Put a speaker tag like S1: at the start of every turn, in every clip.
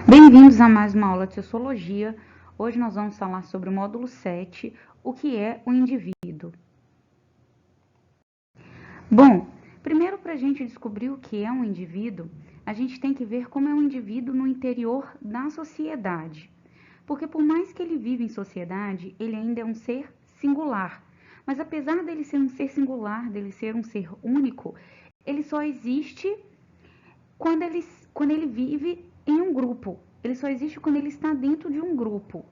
S1: Bem-vindos a mais uma aula de Sociologia. Hoje nós vamos falar sobre o módulo 7, o que é o indivíduo. Bom, primeiro para a gente descobrir o que é um indivíduo, a gente tem que ver como é um indivíduo no interior da sociedade. Porque por mais que ele viva em sociedade, ele ainda é um ser singular. Mas apesar dele ser um ser singular, dele ser um ser único, ele só existe quando ele vive em um grupo. Ele só existe quando ele está dentro de um grupo.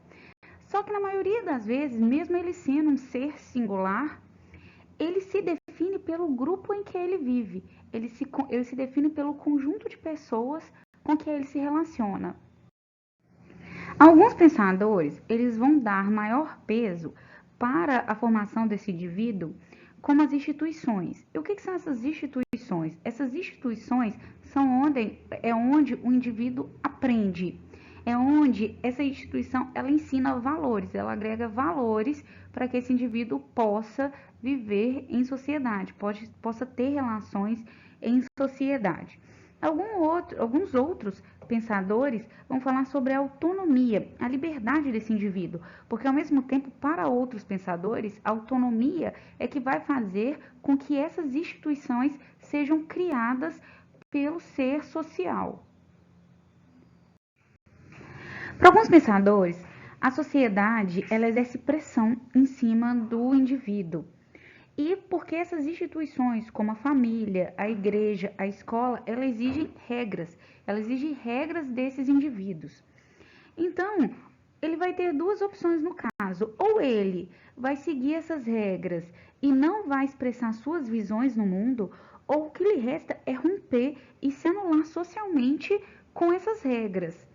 S1: Só que na maioria das vezes, mesmo ele sendo um ser singular, ele se define pelo grupo em que ele vive. Ele se define pelo conjunto de pessoas com que ele se relaciona. Alguns pensadores, eles vão dar maior peso para a formação desse indivíduo como as instituições. E o que são essas instituições? Essas instituições são onde o indivíduo aprende. É onde essa instituição ela ensina valores, ela agrega valores para que esse indivíduo possa viver em sociedade, possa ter relações em sociedade. Alguns outros pensadores vão falar sobre a autonomia, a liberdade desse indivíduo, porque ao mesmo tempo, para outros pensadores, a autonomia é que vai fazer com que essas instituições sejam criadas pelo ser social. Para alguns pensadores, a sociedade ela exerce pressão em cima do indivíduo. E porque essas instituições, como a família, a igreja, a escola, elas exigem regras desses indivíduos. Então, ele vai ter duas opções no caso. Ou ele vai seguir essas regras e não vai expressar suas visões no mundo, ou o que lhe resta é romper e se anular socialmente com essas regras.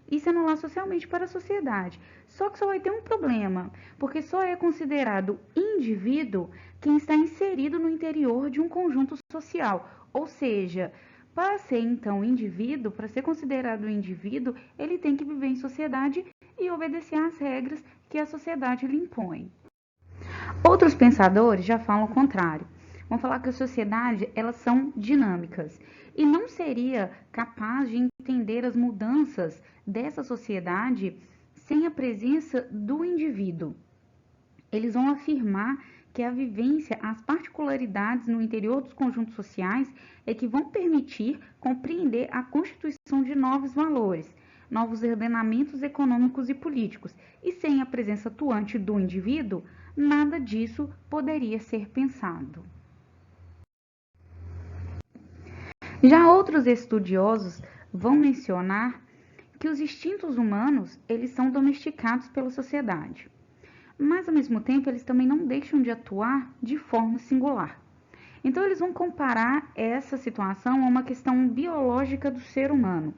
S1: E se anular socialmente para a sociedade. Só que só vai ter um problema, porque só é considerado indivíduo quem está inserido no interior de um conjunto social. Ou seja, para ser então indivíduo, para ser considerado indivíduo, ele tem que viver em sociedade e obedecer às regras que a sociedade lhe impõe. Outros pensadores já falam o contrário. Vão falar que a sociedade, elas são dinâmicas e não seria capaz de entender as mudanças dessa sociedade sem a presença do indivíduo. Eles vão afirmar que a vivência, as particularidades no interior dos conjuntos sociais é que vão permitir compreender a constituição de novos valores, novos ordenamentos econômicos e políticos, e sem a presença atuante do indivíduo, nada disso poderia ser pensado. Já outros estudiosos vão mencionar que os instintos humanos, eles são domesticados pela sociedade. Mas, ao mesmo tempo, eles também não deixam de atuar de forma singular. Então, eles vão comparar essa situação a uma questão biológica do ser humano.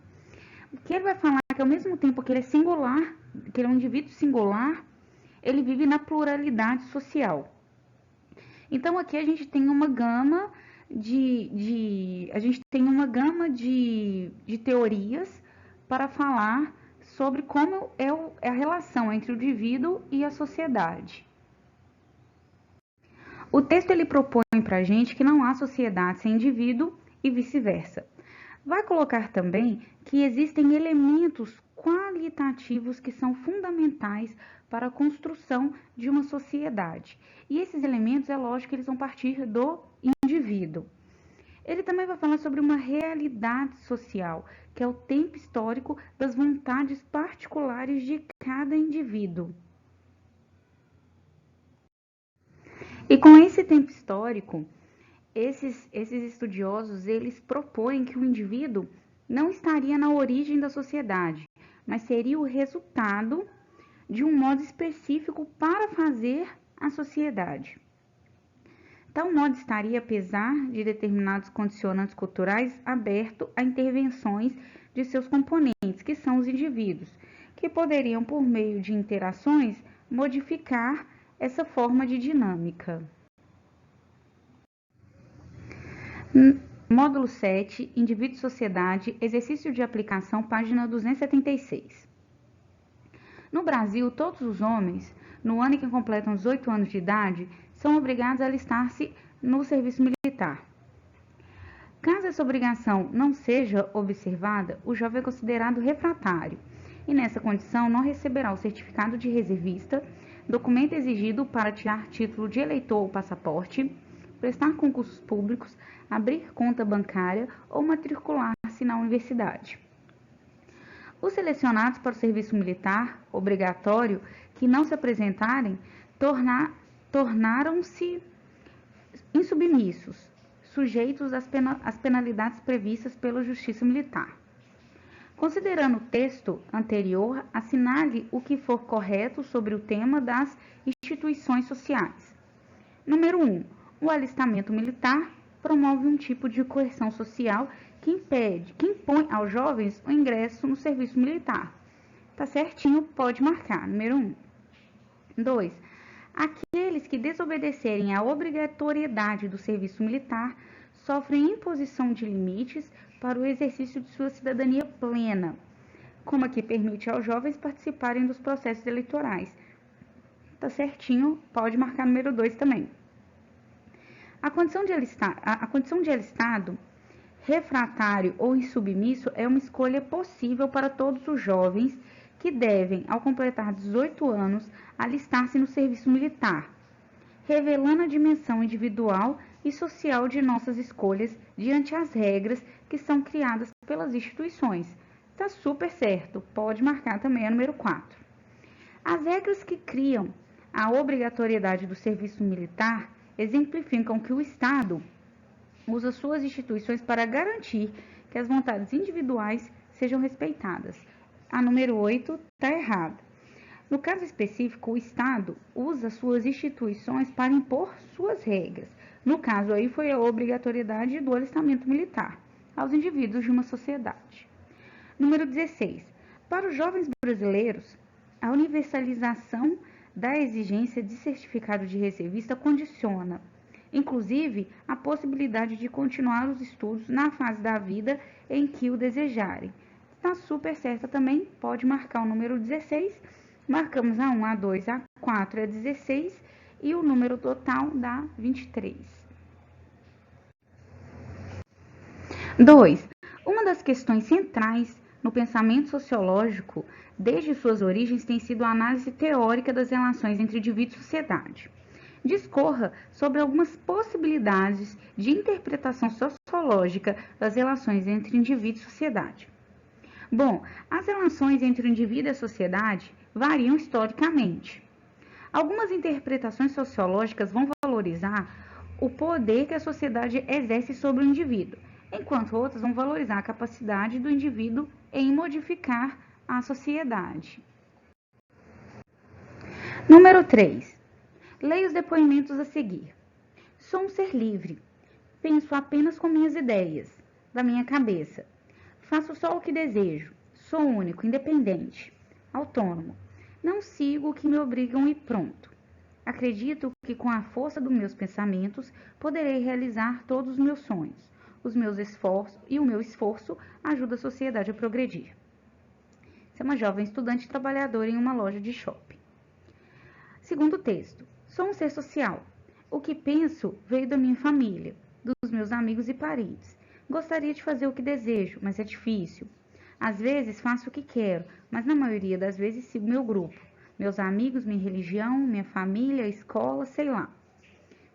S1: Que ele vai falar que, ao mesmo tempo que ele é singular, que ele é um indivíduo singular, ele vive na pluralidade social. Então, aqui a gente tem uma gama de teorias para falar sobre como é a relação entre o indivíduo e a sociedade. O texto ele propõe para a gente que não há sociedade sem indivíduo e vice-versa. Vai colocar também que existem elementos qualitativos que são fundamentais para a construção de uma sociedade. E esses elementos, é lógico que eles vão partir do indivíduo. Ele também vai falar sobre uma realidade social, que é o tempo histórico das vontades particulares de cada indivíduo. E com esse tempo histórico, esses estudiosos, eles propõem que o indivíduo não estaria na origem da sociedade, mas seria o resultado de um modo específico para fazer a sociedade. Tal modo estaria, apesar de determinados condicionantes culturais, aberto a intervenções de seus componentes, que são os indivíduos, que poderiam, por meio de interações, modificar essa forma de dinâmica. Módulo 7, Indivíduo e Sociedade, exercício de aplicação, página 276. No Brasil, todos os homens, no ano em que completam 18 anos de idade, são obrigados a alistar-se no serviço militar. Caso essa obrigação não seja observada, o jovem é considerado refratário e, nessa condição, não receberá o certificado de reservista, documento exigido para tirar título de eleitor ou passaporte, prestar concursos públicos, abrir conta bancária ou matricular-se na universidade. Os selecionados para o serviço militar obrigatório que não se apresentarem tornaram-se insubmissos, sujeitos às penalidades previstas pela Justiça Militar. Considerando o texto anterior, assinale o que for correto sobre o tema das instituições sociais. Número 1. O alistamento militar promove um tipo de coerção social que impõe aos jovens o ingresso no serviço militar. Tá certinho, pode marcar. Número 1. 2. Aqueles que desobedecerem à obrigatoriedade do serviço militar sofrem imposição de limites para o exercício de sua cidadania plena, como a que permite aos jovens participarem dos processos eleitorais. Tá certinho, pode marcar número 2 também. A condição de alistado, refratário ou insubmisso é uma escolha possível para todos os jovens que devem, ao completar 18 anos, alistar-se no serviço militar, revelando a dimensão individual e social de nossas escolhas diante as regras que são criadas pelas instituições. Está super certo, pode marcar também a número 4. As regras que criam a obrigatoriedade do serviço militar exemplificam que o Estado usa suas instituições para garantir que as vontades individuais sejam respeitadas. A número 8 está errada. No caso específico, o Estado usa suas instituições para impor suas regras. No caso aí foi a obrigatoriedade do alistamento militar aos indivíduos de uma sociedade. Número 16. Para os jovens brasileiros, a universalização da exigência de certificado de reservista condiciona, inclusive, a possibilidade de continuar os estudos na fase da vida em que o desejarem. Está super certa também, pode marcar o número 16. Marcamos a 1, a 2, a 4, a 16 e o número total dá 23. 2. Uma das questões centrais no pensamento sociológico, desde suas origens, tem sido a análise teórica das relações entre indivíduo e sociedade. Discorra sobre algumas possibilidades de interpretação sociológica das relações entre indivíduo e sociedade. Bom, as relações entre o indivíduo e a sociedade variam historicamente. Algumas interpretações sociológicas vão valorizar o poder que a sociedade exerce sobre o indivíduo, enquanto outras vão valorizar a capacidade do indivíduo em modificar a sociedade. Número 3. Leia os depoimentos a seguir. Sou um ser livre. Penso apenas com minhas ideias, da minha cabeça. Faço só o que desejo. Sou único, independente, autônomo. Não sigo o que me obrigam e pronto. Acredito que com a força dos meus pensamentos poderei realizar todos os meus sonhos. Os meus esforços e o meu esforço ajuda a sociedade a progredir. Você é uma jovem estudante trabalhadora em uma loja de shopping. Segundo texto. Sou um ser social. O que penso veio da minha família, dos meus amigos e parentes. Gostaria de fazer o que desejo, mas é difícil. Às vezes faço o que quero, mas na maioria das vezes sigo meu grupo, meus amigos, minha religião, minha família, a escola, sei lá.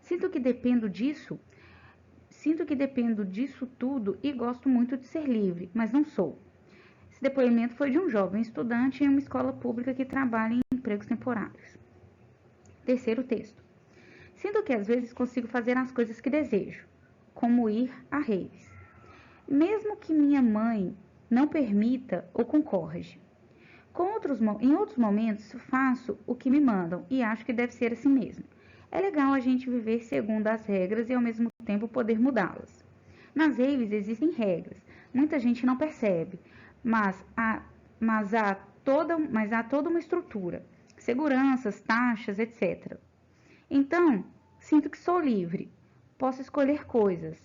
S1: Sinto que dependo disso tudo e gosto muito de ser livre, mas não sou. Esse depoimento foi de um jovem estudante em uma escola pública que trabalha em empregos temporários. Terceiro texto. Sinto que às vezes consigo fazer as coisas que desejo, como ir a raves, mesmo que minha mãe não permita ou concorde. Em outros momentos, faço o que me mandam e acho que deve ser assim mesmo. É legal a gente viver segundo as regras e ao mesmo tempo poder mudá-las. Nas raves existem regras, muita gente não percebe, mas há toda uma estrutura, seguranças, taxas, etc. Então, sinto que sou livre, posso escolher coisas,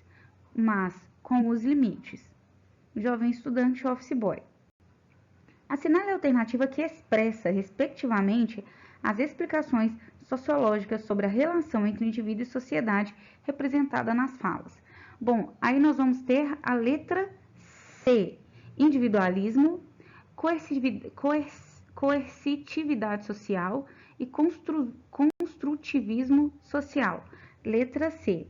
S1: mas com os limites. Jovem estudante office boy. Assinale a alternativa que expressa, respectivamente, as explicações sociológicas sobre a relação entre indivíduo e sociedade representada nas falas. Bom, aí nós vamos ter a letra C, individualismo, coercitividade social e construtivismo social. Letra C.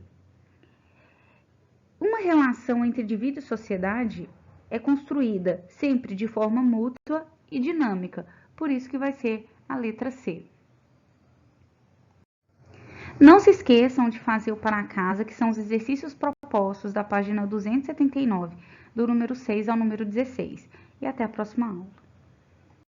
S1: Uma relação entre indivíduo e sociedade é construída sempre de forma mútua e dinâmica, por isso que vai ser a letra C. Não se esqueçam de fazer o para casa, que são os exercícios propostos da página 279, do número 6 ao número 16. E até a próxima aula.